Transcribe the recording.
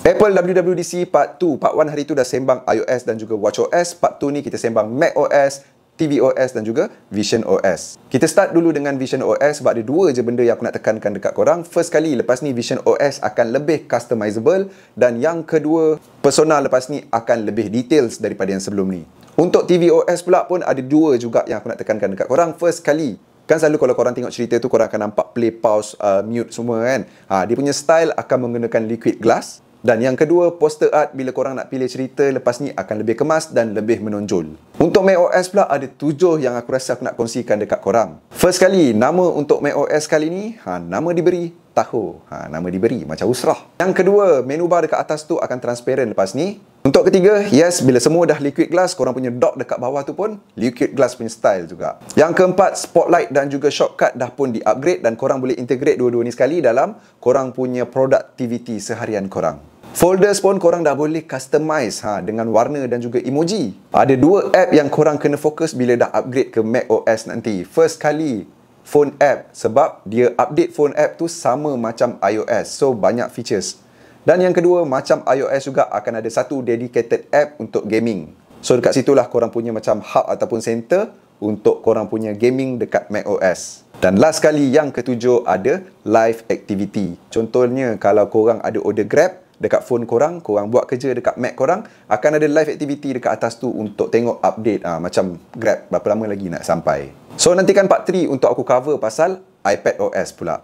Apple WWDC Part 2. Part 1 hari tu dah sembang iOS dan juga watchOS. Part 2 ni kita sembang macOS, tvOS dan juga visionOS. Kita start dulu dengan visionOS sebab ada dua je benda yang aku nak tekankan dekat korang. First kali, lepas ni visionOS akan lebih customizable, dan yang kedua, persona lepas ni akan lebih details daripada yang sebelum ni. Untuk tvOS pula pun ada dua juga yang aku nak tekankan dekat korang. First kali, kan selalu kalau korang tengok cerita tu, korang akan nampak play, pause, mute semua kan. Dia punya style akan menggunakan liquid glass. Dan yang kedua, poster art bila korang nak pilih cerita lepas ni akan lebih kemas dan lebih menonjol. Untuk macOS pula ada 7 yang aku rasa aku nak kongsikan dekat korang. First kali, nama untuk macOS kali ni, nama diberi Tahoe. Nama diberi macam Usrah. Yang kedua, menu bar dekat atas tu akan transparent lepas ni. Untuk ketiga, yes, bila semua dah liquid glass, korang punya dock dekat bawah tu pun liquid glass punya style juga. Yang keempat, spotlight dan juga shortcut dah pun di-upgrade dan korang boleh integrate dua-dua ni sekali dalam korang punya productivity seharian korang. Folders pun korang dah boleh customize dengan warna dan juga emoji. Ada dua app yang korang kena fokus bila dah upgrade ke macOS nanti. First kali, phone app, sebab dia update phone app tu sama macam iOS, so banyak features. Dan yang kedua, macam iOS juga akan ada satu dedicated app untuk gaming. So dekat situlah korang punya macam hub ataupun center untuk korang punya gaming dekat macOS. Dan last kali, yang ketujuh, ada live activity. Contohnya kalau korang ada order Grab dekat phone korang, korang buat kerja dekat Mac korang, akan ada live activity dekat atas tu untuk tengok update macam Grab berapa lama lagi nak sampai. So nantikan part 3 untuk aku cover pasal iPadOS pula.